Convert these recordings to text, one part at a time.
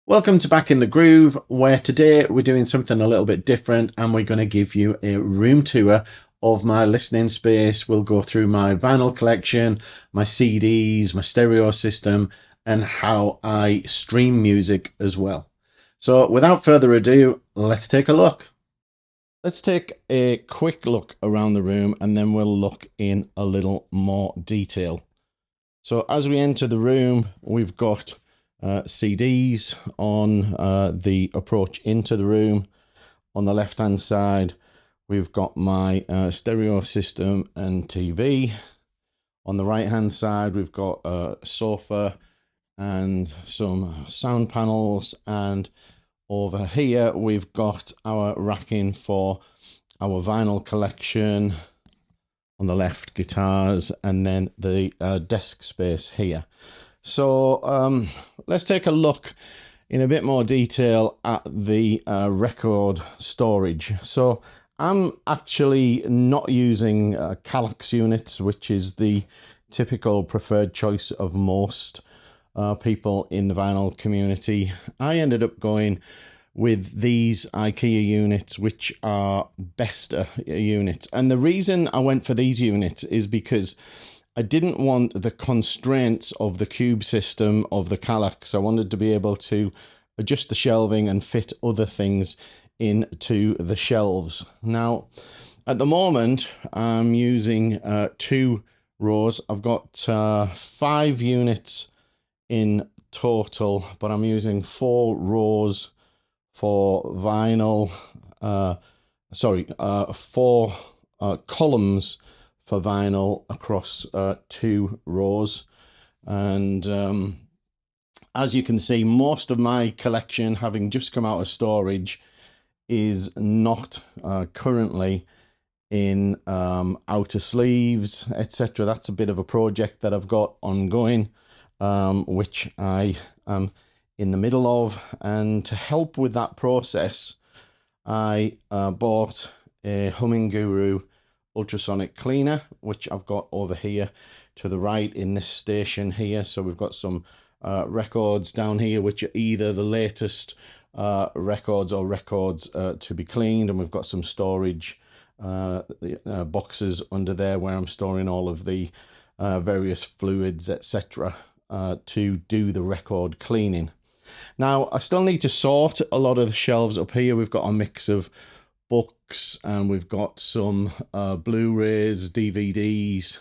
Welcome to Back in the Groove, where today we're doing something a little bit different and we're going to give you a room tour of my listening space. We'll go through my vinyl collection, my CDs, my stereo system, and how I stream music as well. So without further ado, let's take a look. Let's take a quick look around the room and then we'll look in a little more detail. So as we enter the room, we've got CDs on the approach into the room. On the left hand side we've got my stereo system and TV. On the right hand side we've got a sofa and some sound panels, and over here we've got our racking for our vinyl collection. On the left, guitars, and then the desk space here. So let's take a look in a bit more detail at the record storage. So I'm actually not using Kallax units, which is the typical preferred choice of most people in the vinyl community. I ended up going with these IKEA units, which are Besta units. And the reason I went for these units is because I didn't want the constraints of the cube system of the Kallax. I wanted to be able to adjust the shelving and fit other things into the shelves. Now, at the moment, I'm using 2 rows. I've got 5 units in total, but I'm using 4 rows for vinyl, 4 columns for vinyl across 2 rows. And as you can see, most of my collection, having just come out of storage, is not currently in outer sleeves, etc. That's a bit of a project that I've got ongoing, which I am in the middle of, and to help with that process I bought a Humming Guru ultrasonic cleaner, which I've got over here to the right in this station here. So we've got some records down here which are either the latest records or records to be cleaned, and we've got some storage boxes under there where I'm storing all of the various fluids, etc., to do the record cleaning. Now, I still need to sort a lot of the shelves up here. We've got a mix of books, and we've got some Blu-rays, DVDs,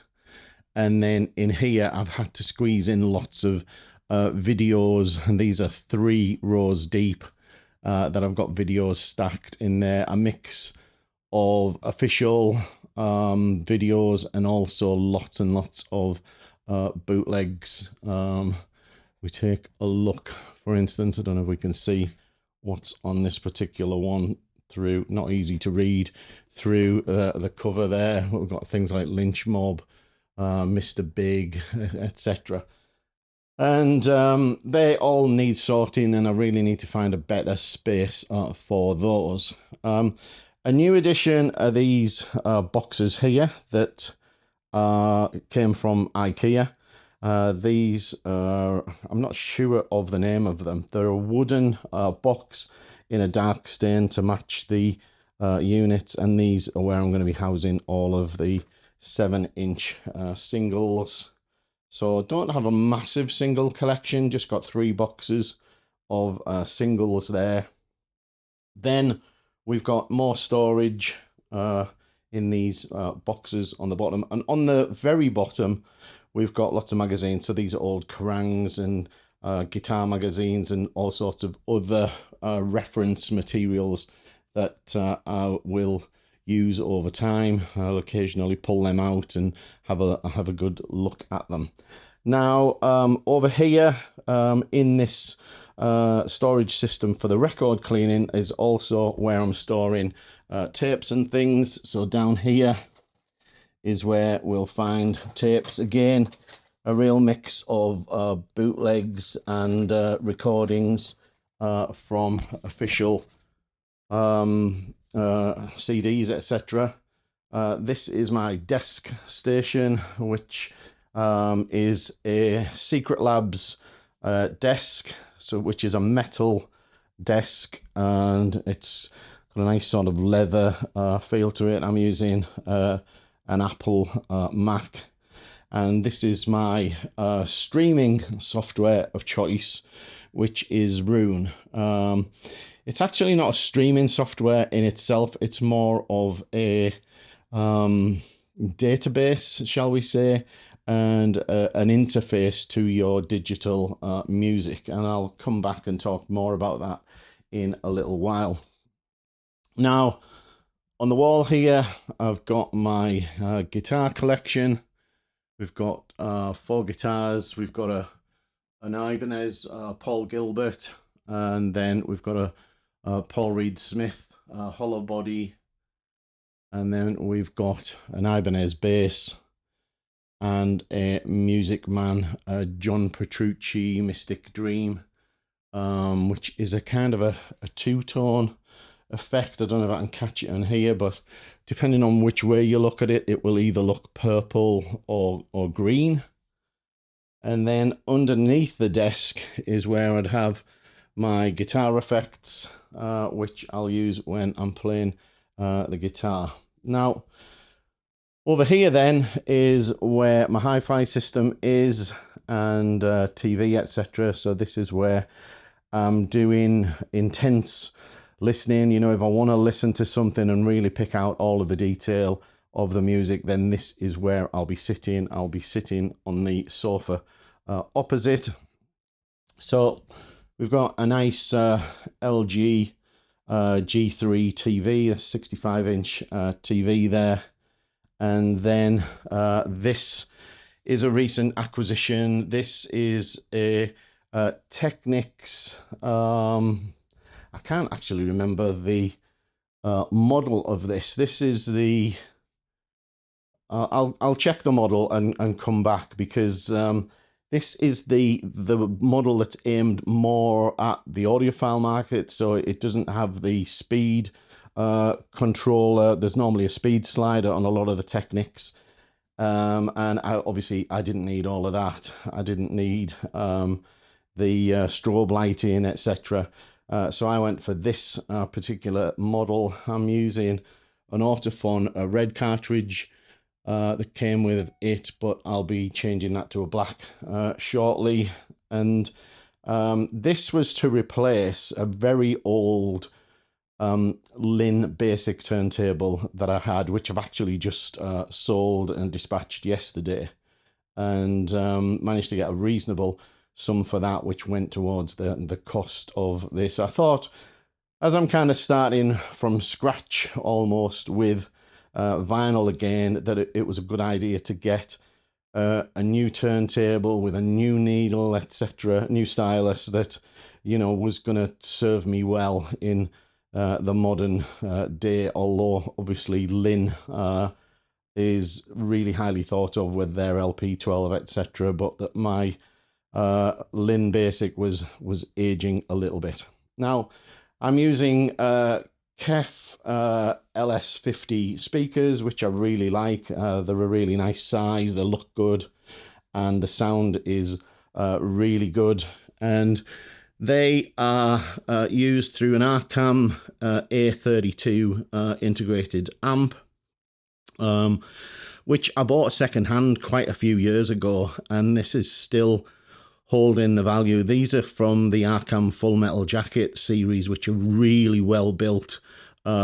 and then in here I've had to squeeze in lots of videos, and these are 3 rows deep that I've got videos stacked in there. A mix of official videos and also lots and lots of bootlegs. We take a look, for instance, I don't know if we can see what's on this particular one through, not easy to read through the cover there. We've got things like Lynch Mob, Mr. Big, etc. And they all need sorting, and I really need to find a better space for those. A new addition are these boxes here that came from IKEA. These are, I'm not sure of the name of them. They're a wooden box in a dark stain to match the units, and these are where I'm going to be housing all of the 7-inch singles. So don't have a massive single collection, just got 3 boxes of singles there. Then we've got more storage in these boxes on the bottom, and on the very bottom we've got lots of magazines. So these are old Kerangs and guitar magazines and all sorts of other reference materials that I will use over time. I'll occasionally pull them out and have a good look at them. Now over here in this storage system for the record cleaning is also where I'm storing tapes and things. So down here is where we'll find tapes. Again, a real mix of bootlegs and recordings from official CDs, etc. This is my desk station, which is a Secret Labs desk. which is a metal desk, and it's got a nice sort of leather feel to it. I'm using an Apple Mac, and this is my streaming software of choice, which is Roon. It's actually not a streaming software in itself. It's more of a database, shall we say, and an interface to your digital music. And I'll come back and talk more about that in a little while. Now, on the wall here, I've got my guitar collection. We've got 4 guitars. We've got an Ibanez Paul Gilbert, and then we've got a Paul Reed Smith hollow body, and then we've got an Ibanez bass and a Music Man John Petrucci Mystic Dream, which is a kind of a two-tone effect. I don't know if I can catch it on here, but depending on which way you look at it, it will either look purple or green. And then underneath the desk is where I'd have my guitar effects, which I'll use when I'm playing the guitar. Now, over here then is where my hi-fi system is, and TV, etc. So this is where I'm doing intense listening. You know, if I want to listen to something and really pick out all of the detail of the music, then this is where I'll be sitting. I'll be sitting on the sofa opposite. So we've got a nice LG G3 TV, a 65-inch TV there. And then this is a recent acquisition. This is a Technics. I can't actually remember the model of this. This is the. I'll check the model and come back, because this is the model that's aimed more at the audiophile market. So it doesn't have the speed controller. There's normally a speed slider on a lot of the Technics, and obviously I didn't need all of that. I didn't need the strobe lighting, etc. So I went for this particular model. I'm using an Audiophile, a red cartridge that came with it, but I'll be changing that to a black shortly. And this was to replace a very old Lin basic turntable that I had, which I've actually just sold and dispatched yesterday, and managed to get a reasonable sum for that, which went towards the cost of this. I thought, as I'm kind of starting from scratch almost with vinyl again, that it was a good idea to get a new turntable with a new needle, etc., new stylus that, you know, was going to serve me well in the modern day. Although obviously Lin is really highly thought of with their LP12, etc., but that my Lin Basic was aging a little bit. Now, I'm using Kef LS50 speakers, which I really like. They're a really nice size, they look good, and the sound is really good. And they are used through an Arcam A32 integrated amp, which I bought secondhand quite a few years ago, and this is still holding the value. These are from the Arcam Full Metal Jacket series, which are really well built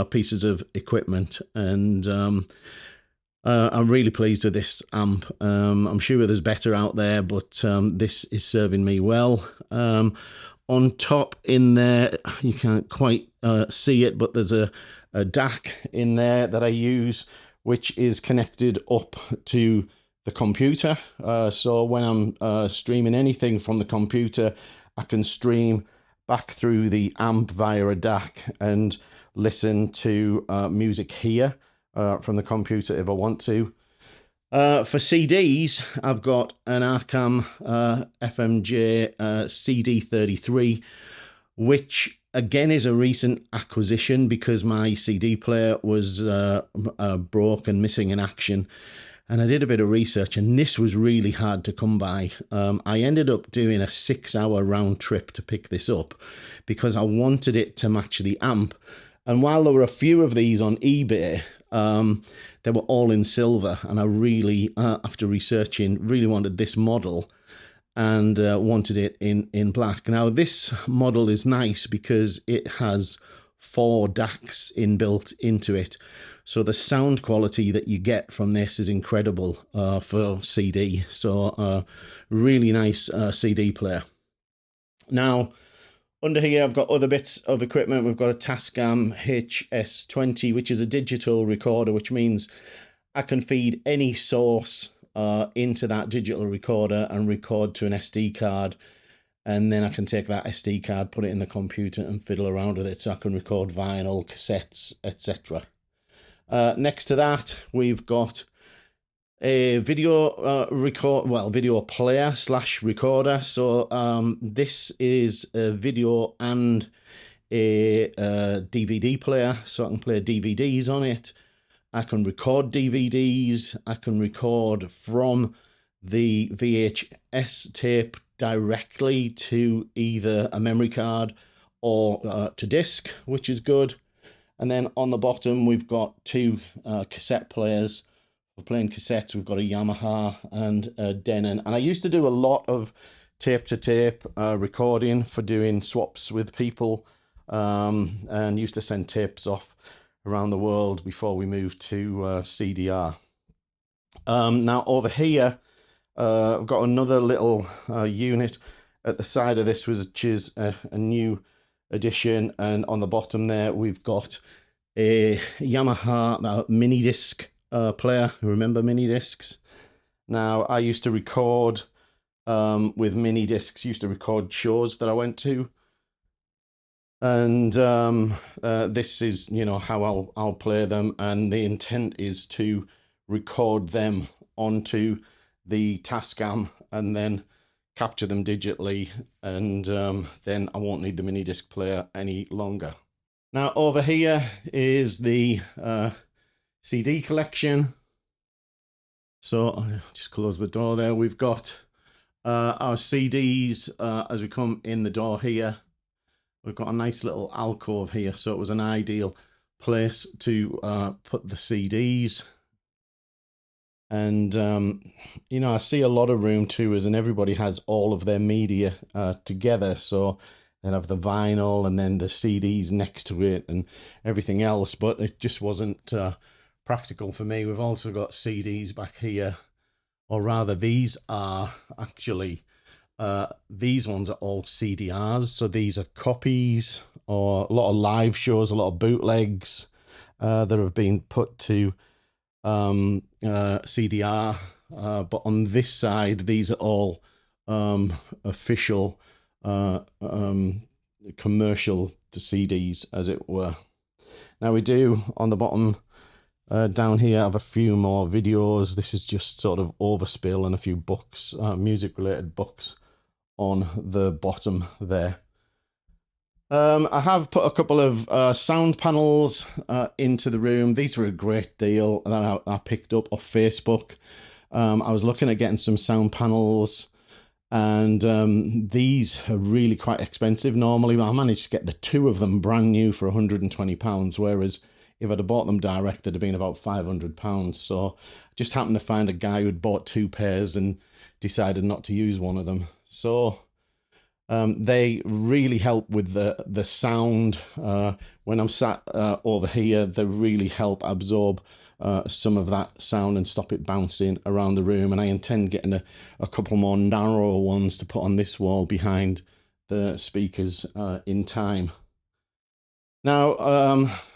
pieces of equipment, and I'm really pleased with this amp. I'm sure there's better out there, but this is serving me well. On top in there, you can't quite see it, but there's a DAC in there that I use, which is connected up to the computer. So when I'm streaming anything from the computer, I can stream back through the amp via a DAC and listen to music here from the computer if I want to. For CDs, I've got an Arcam FMJ CD33, which again is a recent acquisition because my CD player was broke and missing in action. And I did a bit of research, and this was really hard to come by. I ended up doing a 6-hour round trip to pick this up because I wanted it to match the amp. And while there were a few of these on eBay, they were all in silver. And I really, after researching, really wanted this model and wanted it in black. Now, this model is nice because it has 4 DACs inbuilt into it. So the sound quality that you get from this is incredible for CD. So really nice CD player. Now, under here, I've got other bits of equipment. We've got a Tascam HS20, which is a digital recorder, which means I can feed any source into that digital recorder and record to an SD card. And then I can take that SD card, put it in the computer and fiddle around with it. So I can record vinyl, cassettes, etc. Next to that, we've got a video video player / recorder. So this is a video and a DVD player, so I can play DVDs on it. I can record DVDs. I can record from the VHS tape directly to either a memory card or to disc, which is good. And then on the bottom, we've got 2 cassette players. For playing cassettes, we've got a Yamaha and a Denon. And I used to do a lot of tape-to-tape recording for doing swaps with people, and used to send tapes off around the world before we moved to CDR. Now over here, I've got another little unit at the side of this, which is a new addition, and on the bottom there we've got a Yamaha mini disc player. Remember mini discs? Now I used to record with mini discs, used to record shows that I went to, and this is, you know, how I'll play them, and the intent is to record them onto the Tascam and then capture them digitally, and then I won't need the mini disc player any longer. Now over here is the CD collection. So I'll just close the door there. We've got our CDs as we come in the door here. We've got a nice little alcove here, so it was an ideal place to put the CDs. And, you know, I see a lot of room tours and everybody has all of their media together. So they'll have the vinyl and then the CDs next to it and everything else. But it just wasn't practical for me. We've also got CDs back here. Or rather, these are actually, these ones are all CDRs. So these are copies or a lot of live shows, a lot of bootlegs that have been put to CDR, but on this side these are all official commercial to CDs, as it were. Now we do on the bottom down here have a few more videos. This is just sort of overspill and a few books, music related books on the bottom there. I have put a couple of sound panels into the room. These were a great deal that I picked up off Facebook. I was looking at getting some sound panels, and these are really quite expensive normally. I managed to get the 2 of them brand new for £120, whereas if I'd have bought them direct, they'd have been about £500. So I just happened to find a guy who'd bought 2 pairs and decided not to use one of them. So they really help with the sound. When I'm sat over here, they really help absorb some of that sound and stop it bouncing around the room. And I intend getting a couple more narrower ones to put on this wall behind the speakers in time. Now,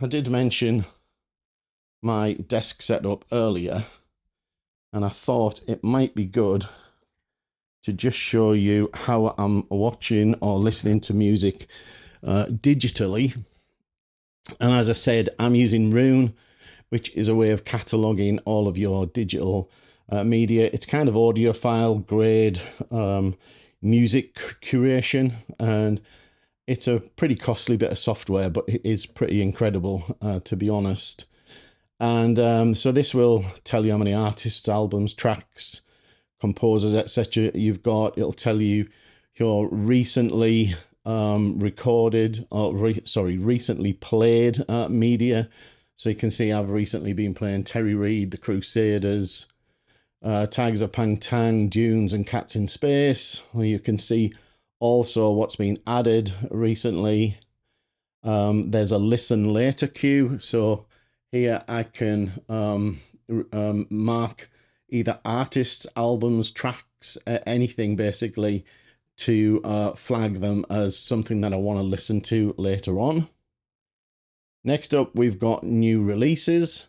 I did mention my desk setup earlier, and I thought it might be good to just show you how I'm watching or listening to music digitally. And as I said, I'm using Roon, which is a way of cataloging all of your digital media. It's kind of audiophile grade music curation, and it's a pretty costly bit of software, but it is pretty incredible, to be honest. And so this will tell you how many artists, albums, tracks, composers, etc. you've got. It'll tell you your recently recorded, or recently played media. So you can see I've recently been playing Terry Reid, The Crusaders, Tigers of Pangtang, Dunes and Cats in Space. Well, you can see also what's been added recently. There's a listen later queue. So here I can mark either artists, albums, tracks, anything basically, to flag them as something that I want to listen to later on. Next up, we've got new releases.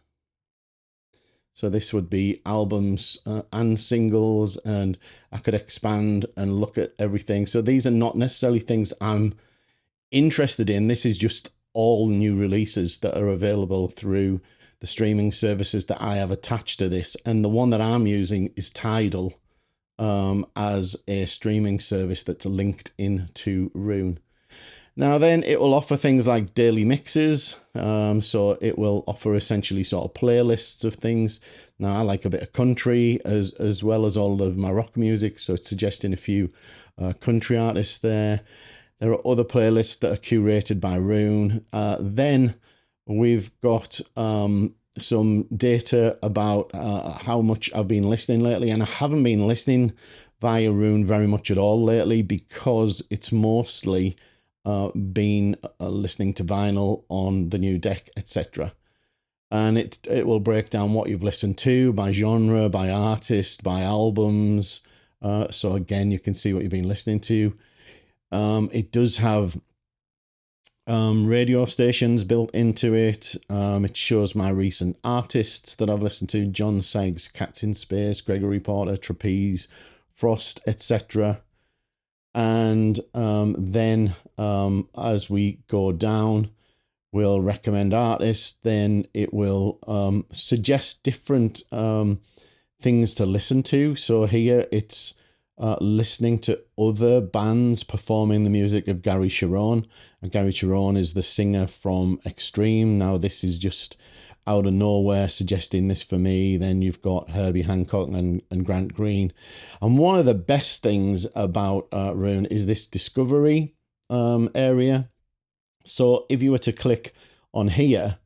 So this would be albums and singles, and I could expand and look at everything. So these are not necessarily things I'm interested in. This is just all new releases that are available through the streaming services that I have attached to this. And the one that I'm using is Tidal as a streaming service that's linked into Roon. Now then, it will offer things like daily mixes. So it will offer essentially sort of playlists of things. Now I like a bit of country as well as all of my rock music. So it's suggesting a few country artists there. There are other playlists that are curated by Roon. Then we've got some data about how much I've been listening lately. And I haven't been listening via Roon very much at all lately, because it's mostly been listening to vinyl on the new deck, etc. And it will break down what you've listened to by genre, by artist, by albums. So again, you can see what you've been listening to. It does have radio stations built into it. It shows my recent artists that I've listened to: John Sykes, Cats in Space, Gregory Porter, Trapeze, Frost, etc. And then as we go down, we'll recommend artists. Then it will suggest different things to listen to. So here it's listening to other bands performing the music of Gary Sharon. And Gary Sharon is the singer from Extreme. Now this is just out of nowhere suggesting this for me. Then you've got Herbie Hancock and Grant Green. And one of the best things about Roon is this discovery area. So if you were to click on here,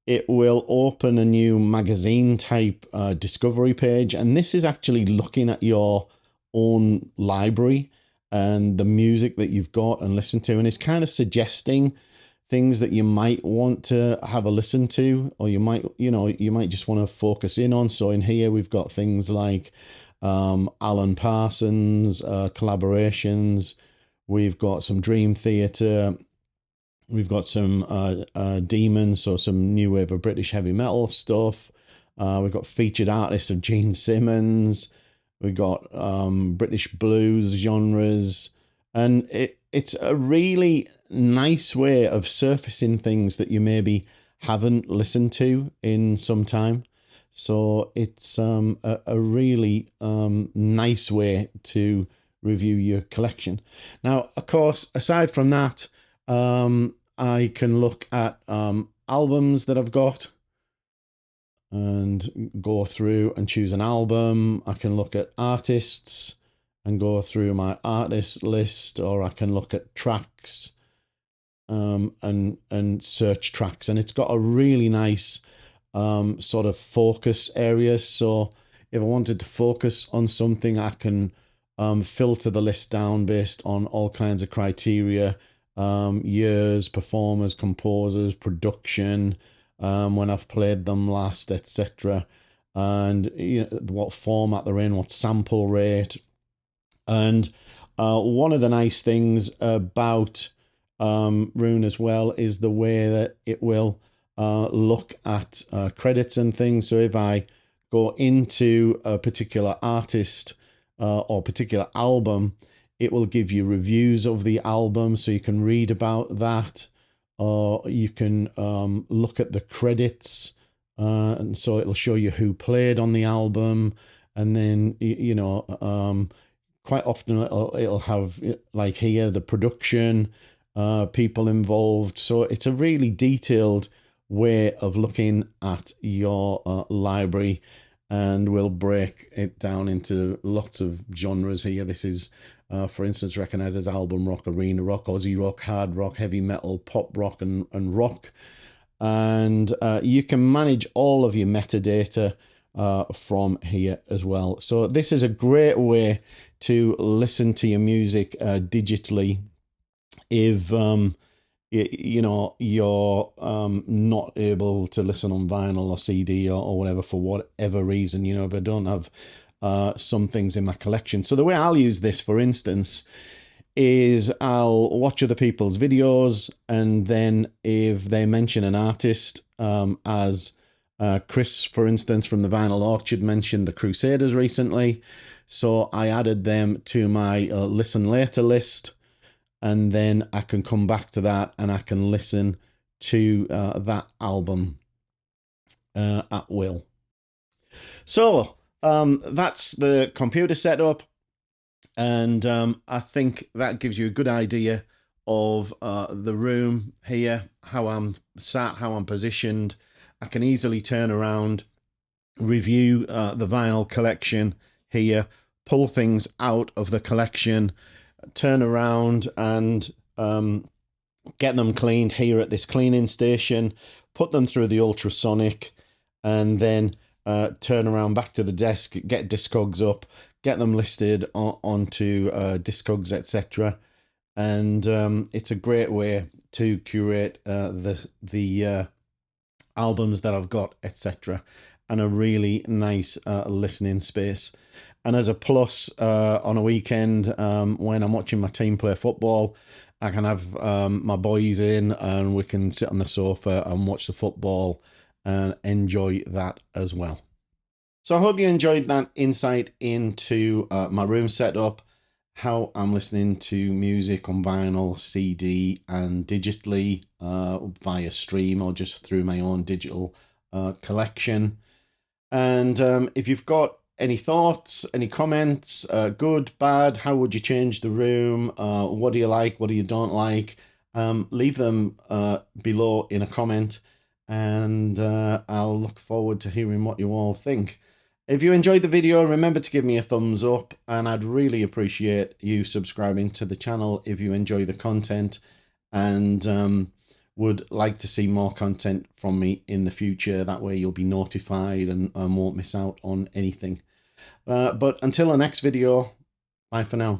it will open a new magazine type discovery page. And this is actually looking at your own library and the music that you've got and listen to. And it's kind of suggesting things that you might want to have a listen to, or you might just want to focus in on. So in here, we've got things like Alan Parsons, collaborations. We've got some Dream Theater. We've got some Demons, so some new wave of British heavy metal stuff. We've got featured artists of Gene Simmons. We've got British blues genres. And it's a really nice way of surfacing things that you maybe haven't listened to in some time. So it's a really nice way to review your collection. Now, of course, aside from that, I can look at albums that I've got and go through and choose an album. I can look at artists and go through my artist list, or I can look at tracks and search tracks. And it's got a really nice sort of focus area. So if I wanted to focus on something, I can filter the list down based on all kinds of criteria: years, performers, composers, production, when I've played them last, etc. And what format they're in, what sample rate. And one of the nice things about Roon as well is the way that it will look at credits and things. So if I go into a particular artist or particular album, it will give you reviews of the album, so you can read about that, or you can look at the credits, and so it'll show you who played on the album. And then quite often it'll have, like here, the production, people involved. So it's a really detailed way of looking at your library, and we'll break it down into lots of genres here. This is, for instance, recognized as album rock, arena rock, Aussie rock, hard rock, heavy metal, pop rock, and rock. And you can manage all of your metadata from here as well. So this is a great way to listen to your music digitally if you know you're not able to listen on vinyl or CD or whatever, for whatever reason. You know, if I don't have some things in my collection. So the way I'll use this, for instance, is I'll watch other people's videos, and then if they mention an artist, as Chris, for instance, from the Vinyl Orchard, mentioned the Crusaders recently, so I added them to my listen later list, and then I can come back to that and I can listen to that album at will. So that's the computer setup. And I think that gives you a good idea of the room here, how I'm sat, how I'm positioned. I can easily turn around, review the vinyl collection here, pull things out of the collection, turn around and get them cleaned here at this cleaning station, put them through the ultrasonic, and then turn around back to the desk, get Discogs up, get them listed onto Discogs, etc. And it's a great way to curate the albums that I've got, etc. And a really nice listening space. And as a plus, on a weekend when I'm watching my team play football, I can have my boys in and we can sit on the sofa and watch the football and enjoy that as well. So I hope you enjoyed that insight into my room setup, how I'm listening to music on vinyl, CD, and digitally via stream or just through my own digital collection. And if you've got any thoughts, any comments, good, bad, how would you change the room? What do you like? What do you don't like? Leave them below in a comment, and I'll look forward to hearing what you all think. If you enjoyed the video, remember to give me a thumbs up, and I'd really appreciate you subscribing to the channel if you enjoy the content and would like to see more content from me in the future. That way you'll be notified and won't miss out on anything. But until the next video, bye for now.